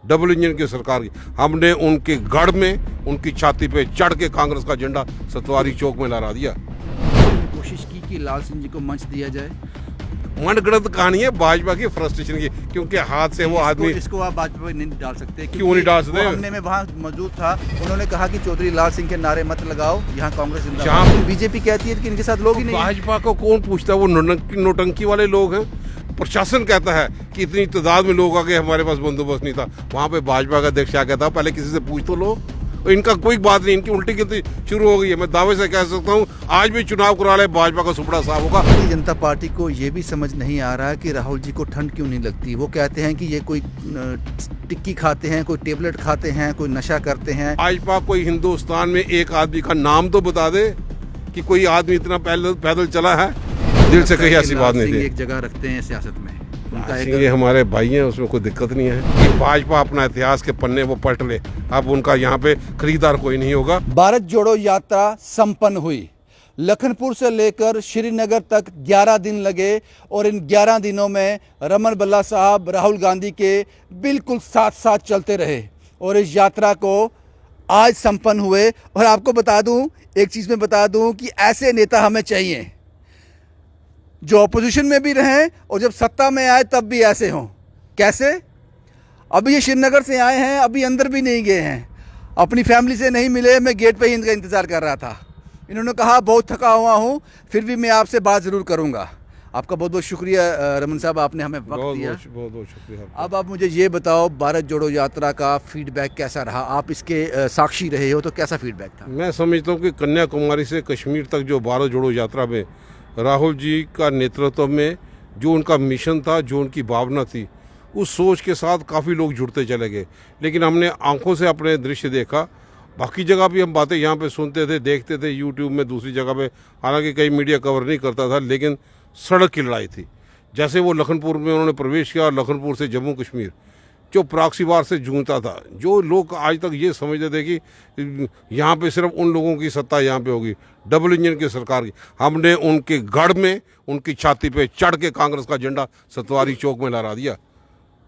Double engine की सरकार की। हमने उनके गढ़ में उनकी छाती पे चढ़ के कांग्रेस का झंडा सतवारी चौक में लहरा दिया। कोशिश की कि लाल सिंह जी को मंच दिया जाए। मनगढ़ंत कहानी है भाजपा की फ्रस्ट्रेशन की, क्योंकि हाथ से वो आदमी इसको आप भाजपा में नहीं डाल सकते। क्यों नहीं डाल सकते? हमने में वहाँ मौजूद था, उन्होंने कहा कि चौधरी लाल सिंह के नारे मत लगाओ, यहाँ कांग्रेस जहाँ बीजेपी कहती है कि इनके साथ लोग ही नहीं। भाजपा को कौन पूछता है? वो नोटंकी वाले लोग हैं। प्रशासन कहता है कि इतनी तादाद में लोग आ गए, हमारे पास बंदोबस्त नहीं था। वहाँ पे भाजपा का अध्यक्ष क्या कहता है, पहले किसी से पूछ तो लो। इनका कोई बात नहीं, इनकी उल्टी गिनती शुरू हो गई है। मैं दावे से कह सकता हूँ आज भी चुनाव करा ले भाजपा का सुपड़ा साफ होगा। भारतीय जनता पार्टी को ये भी समझ नहीं आ रहा कि राहुल जी को ठंड क्यों नहीं लगती। वो कहते हैं कि ये कोई टिक्की खाते हैं, कोई टेबलेट खाते हैं, कोई नशा करते हैं। भाजपा कोई हिंदुस्तान में एक आदमी का नाम तो बता दे कि कोई आदमी इतना पैदल चला है। दिल से कहीं ऐसी बात नहीं थी। एक जगह रखते हैं सियासत में, उनका ये हमारे भाई हैं, उसमें कोई दिक्कत नहीं है कि भाजपा अपना इतिहास के पन्ने वो पलट ले। अब उनका यहाँ पे खरीदार कोई नहीं होगा। भारत जोड़ो यात्रा संपन्न हुई। लखनपुर से लेकर श्रीनगर तक 11 दिन लगे और इन 11 दिनों में रमन बल्ला साहब राहुल गांधी के बिल्कुल साथ साथ चलते रहे और इस यात्रा को आज संपन्न हुए। और आपको बता दूं, एक चीज़ में बता दूं कि ऐसे नेता हमें चाहिए जो ऑपोजिशन में भी रहें और जब सत्ता में आए तब भी ऐसे हों। कैसे? अभी ये श्रीनगर से आए हैं, अभी अंदर भी नहीं गए हैं, अपनी फैमिली से नहीं मिले। मैं गेट पे ही इनका इंतज़ार कर रहा था। इन्होंने कहा बहुत थका हुआ हूँ, फिर भी मैं आपसे बात ज़रूर करूँगा। आपका बहुत बहुत शुक्रिया रमन साहब, आपने हमें वक्त दिया। बहुत बहुत शुक्रिया। अब आप मुझे ये बताओ, भारत जोड़ो यात्रा का फीडबैक कैसा रहा? आप इसके साक्षी रहे हो, तो कैसा फीडबैक था? मैं समझता हूँ कि कन्याकुमारी से कश्मीर तक जो भारत जोड़ो यात्रा में राहुल जी का नेतृत्व में जो उनका मिशन था, जो उनकी भावना थी, उस सोच के साथ काफ़ी लोग जुड़ते चले गए। लेकिन हमने आंखों से अपने दृश्य देखा। बाकी जगह भी हम बातें यहाँ पे सुनते थे, देखते थे यूट्यूब में, दूसरी जगह पे, हालांकि कई मीडिया कवर नहीं करता था, लेकिन सड़क की लड़ाई थी। जैसे वो लखनपुर में उन्होंने प्रवेश किया और लखनपुर से जम्मू कश्मीर जो प्रॉक्सी वार से जूझता था, जो लोग आज तक ये समझते थे कि यहाँ पे सिर्फ उन लोगों की सत्ता यहाँ पे होगी, डबल इंजन की सरकार की। हमने उनके गढ़ में उनकी छाती पे चढ़ के कांग्रेस का झंडा सतवारी चौक में लहरा दिया।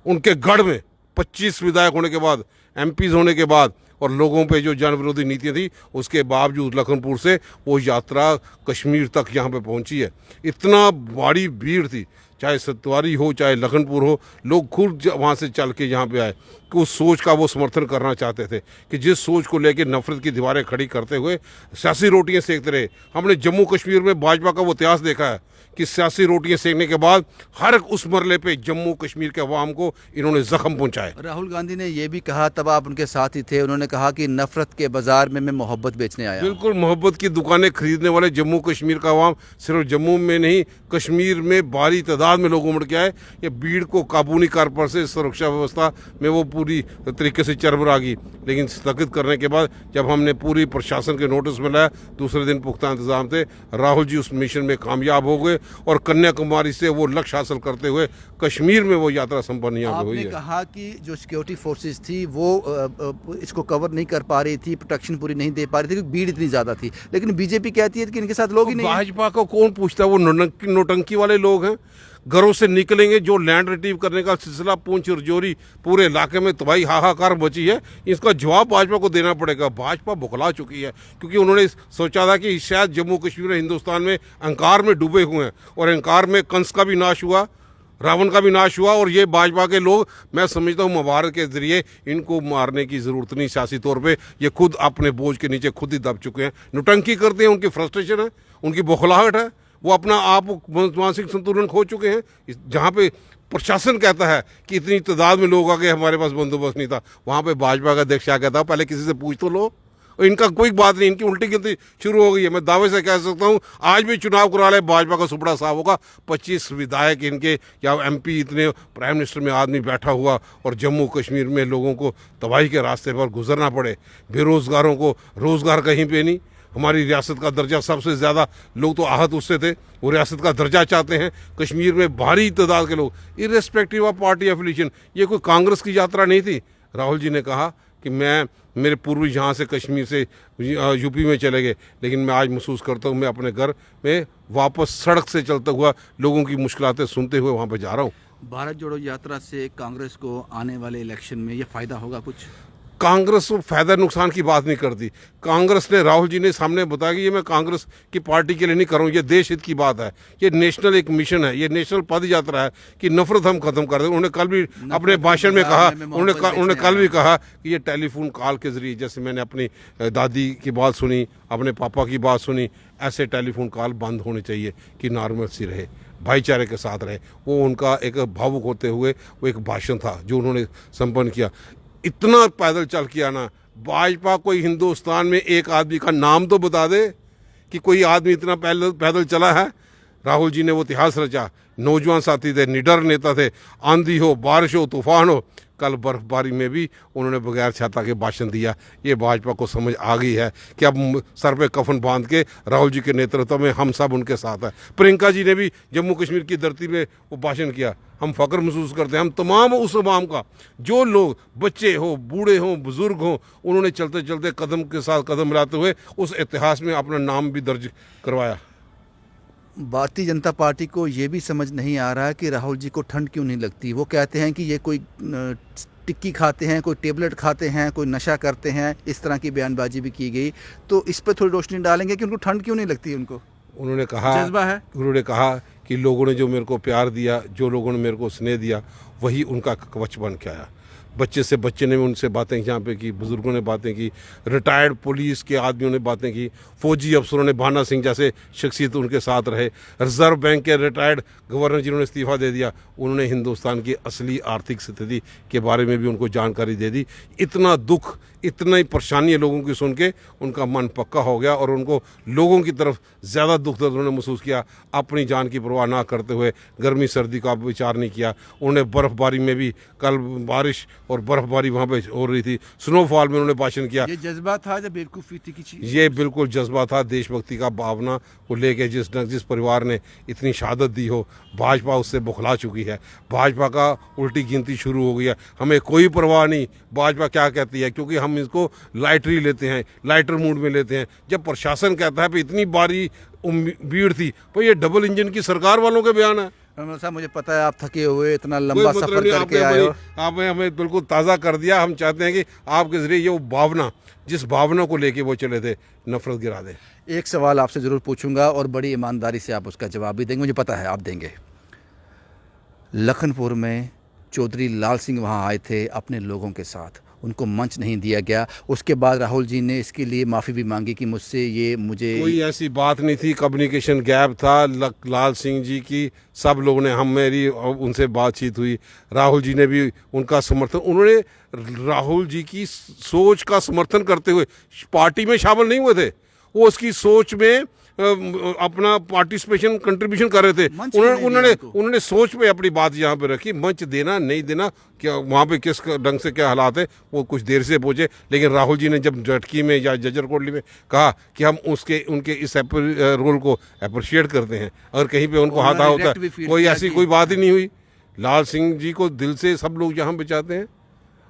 उनके गढ़ में 25 विधायक होने के बाद, एमपीज होने के बाद और लोगों पे जो जन विरोधी नीतियाँ थी, उसके बावजूद लखनपुर से वो यात्रा कश्मीर तक यहाँ पे पहुँची है। इतना बड़ी भीड़ थी, चाहे सतवारी हो चाहे लखनपुर हो, लोग खुद वहाँ से चल के यहाँ पे आए कि उस सोच का वो समर्थन करना चाहते थे कि जिस सोच को लेकर नफरत की दीवारें खड़ी करते हुए सियासी रोटियाँ सेकते रहे। हमने जम्मू कश्मीर में भाजपा का वो इतिहास देखा है कि सियासी रोटियाँ सेकने के बाद हर उस मरले पे जम्मू कश्मीर के अवाम को इन्होंने जख्म पहुँचाए। राहुल गांधी ने ये भी कहा, तब आप उनके साथ ही थे, उन्होंने कहा कि नफरत के बाजार में मैं मोहब्बत बेचने आया। बिल्कुल, मोहब्बत की दुकानें खरीदने वाले जम्मू कश्मीर का अवाम सिर्फ जम्मू में नहीं, कश्मीर में भारी तादाद में लोग उमड़ के आए। ये भीड़ को काबू नहीं कर पर से सुरक्षा व्यवस्था में वो पूरी तरीके से चरमरा गई। लेकिन स्थगित करने के बाद जब हमने पूरी प्रशासन के नोटिस में लाया, दूसरे दिन पुख्ता इंतजाम थे, राहुल जी उस मिशन में कामयाब हो गए और कन्याकुमारी से वो लक्ष्य हासिल करते हुए कश्मीर में वो यात्रा संपन्न यहाँ पे हुई है। आपने कहा कि जो सिक्योरिटी फोर्सेस थी वो इसको कवर नहीं कर पा रही थी, प्रोटेक्शन पूरी नहीं दे पा रही थी क्योंकि भीड़ इतनी ज़्यादा थी। लेकिन बीजेपी कहती है कि इनके साथ लोग ही नहीं। भाजपा को कौन पूछता है? वो नोटंकी वाले लोग हैं। घरों से निकलेंगे, जो लैंड रिट्रीव करने का सिलसिला पूंछ रजौरी पूरे इलाके में तबाही हाहाकार मची है, इसका जवाब भाजपा को देना पड़ेगा। भाजपा बुखला चुकी है क्योंकि उन्होंने सोचा था कि शायद जम्मू कश्मीर हिंदुस्तान में अहंकार में डूबे हुए हैं और अहंकार में कंस का भी नाश हुआ, रावण का भी नाश हुआ। और ये भाजपा के लोग, मैं समझता हूँ मुबारक के जरिए इनको मारने की ज़रूरत नहीं सियासी तौर पे। ये खुद अपने बोझ के नीचे खुद ही दब चुके हैं, नौटंकी करते हैं, उनकी फ्रस्ट्रेशन है, उनकी बौखलाहट है, वो अपना आप मानसिक संतुलन खो चुके हैं। जहाँ पे प्रशासन कहता है कि इतनी तादाद में लोग आ गए, हमारे पास बंदोबस्त नहीं था, वहाँ पे भाजपा का अध्यक्ष क्या कहता है, पहले किसी से पूछ तो लो। और इनका कोई बात नहीं, इनकी उल्टी गिनती शुरू हो गई है। मैं दावे से कह सकता हूँ आज भी चुनाव करा ले भाजपा का सुपड़ा साफ होगा। 25 विधायक इनके या एमपी, इतने प्राइम मिनिस्टर में आदमी बैठा हुआ और जम्मू कश्मीर में लोगों को तबाही के रास्ते पर गुजरना पड़े, बेरोजगारों को रोजगार कहीं पे नहीं। हमारी रियासत का दर्जा, सबसे ज़्यादा लोग तो आहत उससे थे, वो रियासत का दर्जा चाहते हैं। कश्मीर में भारी तादाद के लोग, इर्रेस्पेक्टिव ऑफ पार्टी एफिलिएशन, ये कोई कांग्रेस की यात्रा नहीं थी। राहुल जी ने कहा कि मेरे पूर्वज यहाँ से कश्मीर से यूपी में चले गए, लेकिन मैं आज महसूस करता हूँ मैं अपने घर में वापस सड़क से चलता हुआ लोगों की मुश्किलातें सुनते हुए वहाँ पर जा रहा हूँ। भारत जोड़ो यात्रा से कांग्रेस को आने वाले इलेक्शन में ये फायदा होगा कुछ? कांग्रेस को फायदा नुकसान की बात नहीं करती। कांग्रेस ने, राहुल जी ने सामने बताया कि ये मैं कांग्रेस की पार्टी के लिए नहीं कर रहा हूँ, ये देश हित की बात है, ये नेशनल एक मिशन है, ये नेशनल पद यात्रा है कि नफरत हम खत्म कर दें। उन्होंने कल भी अपने भाषण में कहा, उन्होंने कल भी कहा कि ये टेलीफोन कॉल के जरिए, जैसे मैंने अपनी दादी की बात सुनी, अपने पापा की बात सुनी, ऐसे टेलीफोन कॉल बंद होने चाहिए कि नॉर्मल सी रहे, भाईचारे के साथ रहे। वो उनका एक भावुक होते हुए वो एक भाषण था जो उन्होंने संपन्न किया। इतना पैदल चल के आना, भाजपा कोई हिंदुस्तान में एक आदमी का नाम तो बता दे कि कोई आदमी इतना पैदल चला है। राहुल जी ने वो इतिहास रचा, नौजवान साथी थे, निडर नेता थे, आंधी हो, बारिश हो, तूफान हो, कल बर्फबारी में भी उन्होंने बगैर छाता के भाषण दिया। ये भाजपा को समझ आ गई है कि अब सर पे कफन बांध के राहुल जी के नेतृत्व में हम सब उनके साथ हैं। प्रियंका जी ने भी जम्मू कश्मीर की धरती में वो भाषण किया। हम फ़ख्र महसूस करते हैं, हम तमाम उस अवाम का, जो लोग बच्चे हो, बूढ़े हों, बुज़ुर्ग हों, उन्होंने चलते चलते कदम के साथ कदम मिलाते हुए उस इतिहास में अपना नाम भी दर्ज करवाया। भारतीय जनता पार्टी को ये भी समझ नहीं आ रहा कि राहुल जी को ठंड क्यों नहीं लगती। वो कहते हैं कि ये कोई टिक्की खाते हैं, कोई टेबलेट खाते हैं, कोई नशा करते हैं, इस तरह की बयानबाजी भी की गई। तो इस पर थोड़ी रोशनी डालेंगे कि उनको ठंड क्यों नहीं लगती? उनको उन्होंने कहा, जज्बा है। उन्होंने कहा कि लोगों ने जो मेरे को प्यार दिया, जो लोगों ने मेरे को स्नेह दिया, वही उनका कवच बन के आया। बच्चे से बच्चे ने उनसे बातें यहाँ पे की, बुज़ुर्गों ने बातें की, रिटायर्ड पुलिस के आदमियों ने बातें की, फौजी अफसरों ने, भाना सिंह जैसे शख्सियत उनके साथ रहे, रिजर्व बैंक के रिटायर्ड गवर्नर जिन्होंने इस्तीफ़ा दे दिया, उन्होंने हिंदुस्तान की असली आर्थिक स्थिति के बारे में भी उनको जानकारी दे दी। इतना दुख, इतना ही परेशानी है लोगों की सुन के उनका मन पक्का हो गया और उनको लोगों की तरफ ज़्यादा दुख दर्द उन्होंने महसूस किया। अपनी जान की परवाह ना करते हुए गर्मी सर्दी का विचार नहीं किया। उन्होंने बर्फ़बारी में भी, कल बारिश और बर्फ़बारी वहाँ पे हो रही थी, स्नोफॉल में उन्होंने भाषण किया। ये जज्बा था या बेवकूफ़ी थी की चीज़? ये बिल्कुल जज्बा था, देशभक्ति का भावना को लेके जिस परिवार ने इतनी शहादत दी हो, भाजपा उससे बुखला चुकी है। भाजपा का उल्टी गिनती शुरू हो गई है। हमें कोई परवाह नहीं भाजपा क्या कहती है, क्योंकि हम इसको लाइटरी लेते हैं, लाइटर मूड में लेते हैं। जब प्रशासन कहता है कि इतनी बारी भीड़ थी, तो ये डबल इंजन की सरकार वालों के बयान है। साहब मुझे पता है आप थके हुए, इतना लंबा सफर करके आए हो, आपने हमें बिल्कुल ताज़ा कर दिया। हम चाहते हैं कि आपके जरिए ये वो भावना, जिस भावना को लेके वो चले थे, नफरत गिरा दे। एक सवाल आपसे ज़रूर पूछूंगा और बड़ी ईमानदारी से आप उसका जवाब भी देंगे, मुझे पता है आप देंगे। लखनपुर में चौधरी लाल सिंह वहाँ आए थे अपने लोगों के साथ, उनको मंच नहीं दिया गया। उसके बाद राहुल जी ने इसके लिए माफ़ी भी मांगी कि मुझे कोई ऐसी बात नहीं थी, कम्युनिकेशन गैप था लाल सिंह जी की। सब लोगों ने, मेरी उनसे बातचीत हुई, राहुल जी ने भी उनका समर्थन, उन्होंने राहुल जी की सोच का समर्थन करते हुए पार्टी में शामिल नहीं हुए थे, वो उसकी सोच में अपना पार्टिसिपेशन कंट्रीब्यूशन कर रहे थे। उन्होंने सोच पे अपनी बात यहाँ पे रखी। मंच देना नहीं देना, क्या वहाँ पे किस ढंग से क्या हालात है, वो कुछ देर से पहुँचे। लेकिन राहुल जी ने जब झटकी में या जजर कोटली में कहा कि हम उनके इस रोल को अप्रिशिएट करते हैं, अगर कहीं पे उनको हाथा होता है, कोई ऐसी कोई बात ही नहीं हुई। लाल सिंह जी को दिल से सब लोग यहाँ पे चाहते हैं,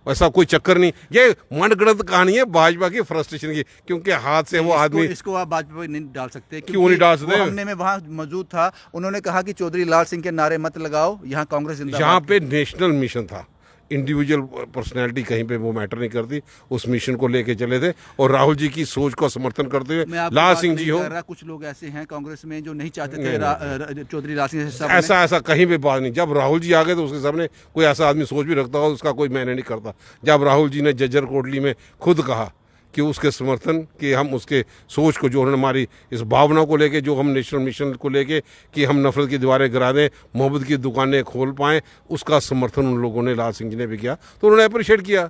ऐसा कोई चक्कर नहीं। ये मनगढ़ंत कहानी है भाजपा की फ्रस्ट्रेशन की, क्योंकि हाथ से वो आदमी, इसको आप भाजपा पर नहीं डाल सकते। क्यों नहीं डाल सकते? हमने में वहाँ मौजूद था, उन्होंने कहा कि चौधरी लाल सिंह के नारे मत लगाओ, यहाँ कांग्रेस जिंदाबाद। यहाँ पे नेशनल मिशन था, इंडिविजुअल पर्सनैलिटी कहीं पे वो मैटर नहीं करती। उस मिशन को लेके चले थे और राहुल जी की सोच को समर्थन करते हुए लाल सिंह जी हो, कुछ लोग ऐसे हैं कांग्रेस में जो नहीं चाहते थे चौधरी लाल सिंह से। ऐसा कहीं पे बात नहीं। जब राहुल जी आ गए तो उसके सामने कोई ऐसा आदमी सोच भी रखता हो, उसका कोई मैंने नहीं करता। जब राहुल जी ने जज्जर कोटली में खुद कहा कि उसके समर्थन, कि हम उसके सोच को, जो उन्होंने हमारी इस भावना को लेके, जो हम नेशनल मिशन को लेके कि हम नफरत की दीवारें गिरा दें, मोहब्बत की दुकानें खोल पाएँ, उसका समर्थन उन लोगों ने, लाल सिंह जी ने भी किया, तो उन्होंने अप्रिशिएट किया।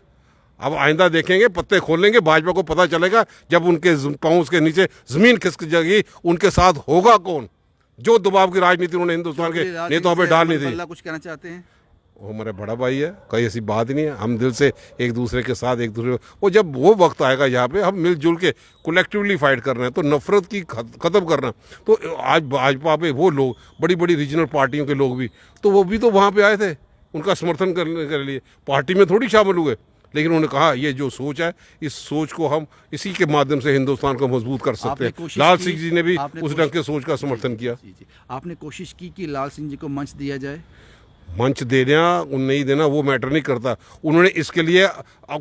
अब आइंदा देखेंगे, पत्ते खोलेंगे, भाजपा को पता चलेगा जब उनके पाँव के नीचे ज़मीन खिसक जाएगी, उनके साथ होगा कौन। जो दबाव की राजनीति उन्होंने हिंदुस्तान के नेताओं पर डालनी थी। कुछ कहना चाहते हैं? वो हमारा बड़ा भाई है, कोई ऐसी बात नहीं है। हम दिल से एक दूसरे के साथ, एक दूसरे वो, जब वो वक्त आएगा यहाँ पे हम मिलजुल के कलेक्टिवली फाइट कर रहे हैं, तो नफरत की ख़त्म करना। तो आज भाजपा पे वो लोग, बड़ी बड़ी रीजनल पार्टियों के लोग भी, तो वो भी तो वहाँ पे आए थे उनका समर्थन करने के लिए, पार्टी में थोड़ी शामिल हुए। लेकिन उन्होंने कहा ये जो सोच है, इस सोच को हम इसी के माध्यम से हिंदुस्तान को मजबूत कर सकते हैं। लाल सिंह जी ने भी उस ढंग के सोच का समर्थन किया। आपने कोशिश की कि लाल सिंह जी को मंच दिया जाए? मंच देना नहीं देना वो मैटर नहीं करता। उन्होंने इसके लिए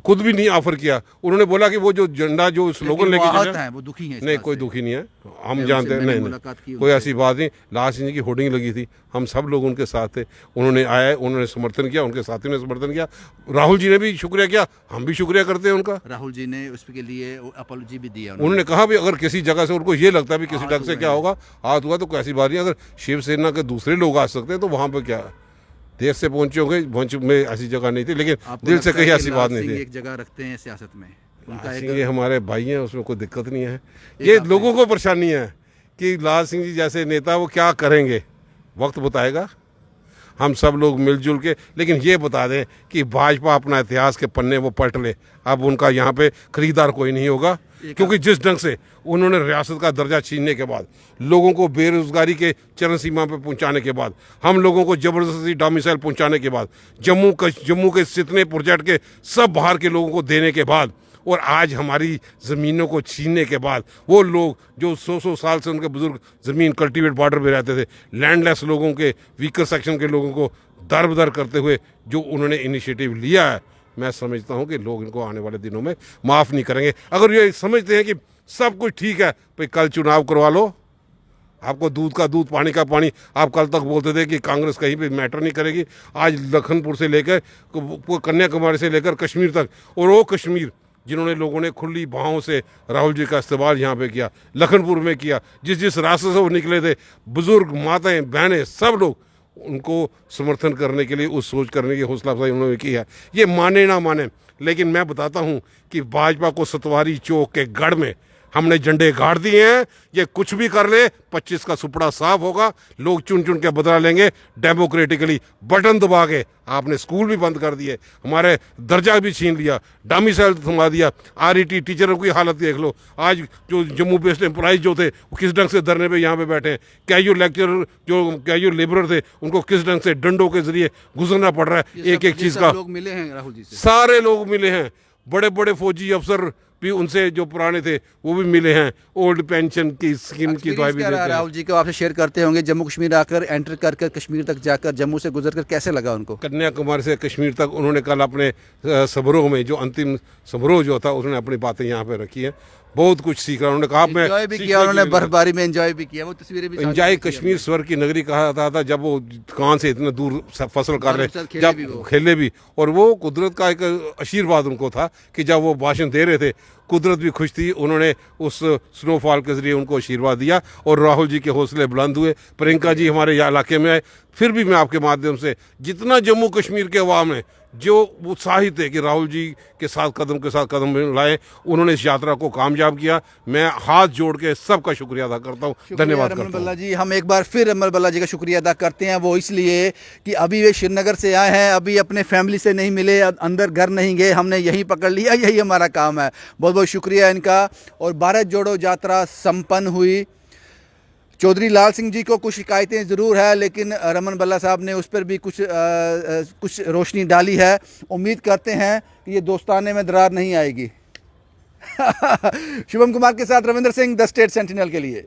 खुद भी नहीं ऑफर किया। उन्होंने बोला कि वो जो झंडा जो स्लोगन लेके चले हैं वो दुखी हैं इस नहीं बात कोई से। दुखी नहीं है, हम मैं जानते हैं। उनसे- मैंने नहीं मुलाकात की नहीं कोई उनसे। ऐसी बात नहीं। लाल सिंह जी की होर्डिंग लगी थी, हम सब लोग उनके साथ थे। उन्होंने आए, उन्होंने समर्थन किया, उनके साथियों ने समर्थन किया। राहुल जी ने भी शुक्रिया किया, हम भी शुक्रिया करते हैं उनका। राहुल जी ने उसके लिए अपॉलॉजी भी दिया उन्होंने कहा भी अगर किसी जगह से उनको ये लगता है भी किसी हाथ ढंग से हुए क्या हैं। होगा, हाथ हुआ तो कोई ऐसी बात नहीं। अगर शिवसेना के दूसरे लोग आ सकते हैं तो वहाँ पे क्या देर से पहुंचे होंगे, पहुंच में ऐसी जगह नहीं थी, लेकिन आपको दिल लगता से है कहीं कि ऐसी लाल बात नहीं सिंह थी। एक जगह रखते हैं सियासत में, उनका सिंह ये एक हमारे भाई हैं, उसमें कोई दिक्कत नहीं है। ये लोगों को परेशानी है कि लाल सिंह जी जैसे नेता वो क्या करेंगे, वक्त बताएगा। हम सब लोग मिलजुल के, लेकिन ये बता दें कि भाजपा अपना इतिहास के पन्ने वो पलट ले। अब उनका यहाँ पे खरीदार कोई नहीं होगा, क्योंकि जिस ढंग से उन्होंने रियासत का दर्जा छीनने के बाद, लोगों को बेरोजगारी के चरम सीमा पर पहुंचाने के बाद, हम लोगों को जबरदस्ती डोमिसाइल पहुंचाने के बाद, जम्मू के जितने प्रोजेक्ट के सब बाहर के लोगों को देने के बाद, और आज हमारी ज़मीनों को छीनने के बाद, वो लोग जो 100 साल से उनके बुजुर्ग ज़मीन कल्टीवेट बॉर्डर पे रहते थे, लैंडलेस लोगों के, वीकर सेक्शन के लोगों को दर करते हुए जो उन्होंने इनिशिएटिव लिया है, मैं समझता हूं कि लोग इनको आने वाले दिनों में माफ़ नहीं करेंगे। अगर ये समझते हैं कि सब कुछ ठीक है, भाई कल चुनाव करवा लो, आपको दूध का दूध पानी का पानी। आप कल तक बोलते थे कि कांग्रेस कहीं पे मैटर नहीं करेगी। आज लखनपुर से लेकर कन्याकुमारी से लेकर कश्मीर तक, और वो कश्मीर जिन्होंने लोगों ने खुली बाहों से राहुल जी का इस्तेमाल यहाँ पे किया, लखनपुर में किया, जिस रास्ते से वो निकले थे, बुजुर्ग माताएं बहनें सब लोग उनको समर्थन करने के लिए, उस सोच करने की हौसला अफजाई उन्होंने की है। ये माने ना माने, लेकिन मैं बताता हूँ कि भाजपा को सतवारी चौक के गढ़ में हमने झंडे गाड़ दिए हैं। ये कुछ भी कर ले, 25 का सुपड़ा साफ होगा, लोग चुन चुन के बदला लेंगे डेमोक्रेटिकली। बटन दबा के आपने स्कूल भी बंद कर दिए, हमारे दर्जा भी छीन लिया, डोमिसाइल थमा दिया, RET टीचरों की हालत देख लो। आज जो जम्मू बेस्ड एम्प्लॉइज जो थे वो किस ढंग से धरने पे यहाँ पे बैठे हैं। कैजुअल लेक्चरर जो कैजुअल लेबरर थे, उनको किस ढंग से डंडों के जरिए गुजरना पड़ रहा है एक एक चीज़ का। लोग मिले हैं राहुल जी से, सारे लोग मिले हैं, बड़े बड़े फौजी अफसर भी उनसे जो पुराने थे वो भी मिले हैं। ओल्ड पेंशन की स्कीम की दवाई भी क्या रहा देते हैं। राहुल जी को आपसे शेयर करते होंगे, जम्मू कश्मीर आकर एंटर कर कश्मीर तक जाकर, जम्मू से गुजर कर कैसे लगा उनको? कन्याकुमारी से कश्मीर तक उन्होंने कल अपने समारोह में, जो अंतिम समारोह जो था, उन्होंने अपनी बातें यहाँ पे रखी हैं। बहुत कुछ सीख रहा उन्होंने कहा। मैं एंजॉय भी किया उन्होंने, बर्फबारी में एंजॉय भी किया, वो तस्वीरें भी एंजॉय कश्मीर स्वर्ग की नगरी कहा जाता था। जब वो दुकान से इतना दूर फसल कर रहे, जब खेले भी, और वो कुदरत का एक आशीर्वाद उनको था कि जब वो भाषण दे रहे थे, कुदरत भी खुश थी। उन्होंने उस स्नोफॉल के जरिए उनको आशीर्वाद दिया और राहुल जी के हौसले बुलंद हुए। प्रियंका जी हमारे इलाके में आए। फिर भी मैं आपके माध्यम से, जितना जम्मू कश्मीर के अवाम है जो उत्साहित है कि राहुल जी के साथ कदम लाए, उन्होंने इस यात्रा को कामयाब किया। मैं हाथ जोड़ के सबका शुक्रिया अदा करता हूँ, धन्यवाद रमन करता हूँ। बल्ला जी, हम एक बार फिर रमन बल्ला जी का शुक्रिया अदा करते हैं। वो इसलिए कि अभी वे श्रीनगर से आए हैं, अभी अपने फैमिली से नहीं मिले, अंदर घर नहीं गए, हमने यहीं पकड़ लिया, यही हमारा काम है। बहुत बहुत शुक्रिया इनका। और भारत जोड़ो यात्रा संपन्न हुई। चौधरी लाल सिंह जी को कुछ शिकायतें ज़रूर है, लेकिन रमन बल्ला साहब ने उस पर भी कुछ रोशनी डाली है। उम्मीद करते हैं कि ये दोस्ताने में दरार नहीं आएगी। शुभम कुमार के साथ Ravindra Singh, the state sentinel के लिए।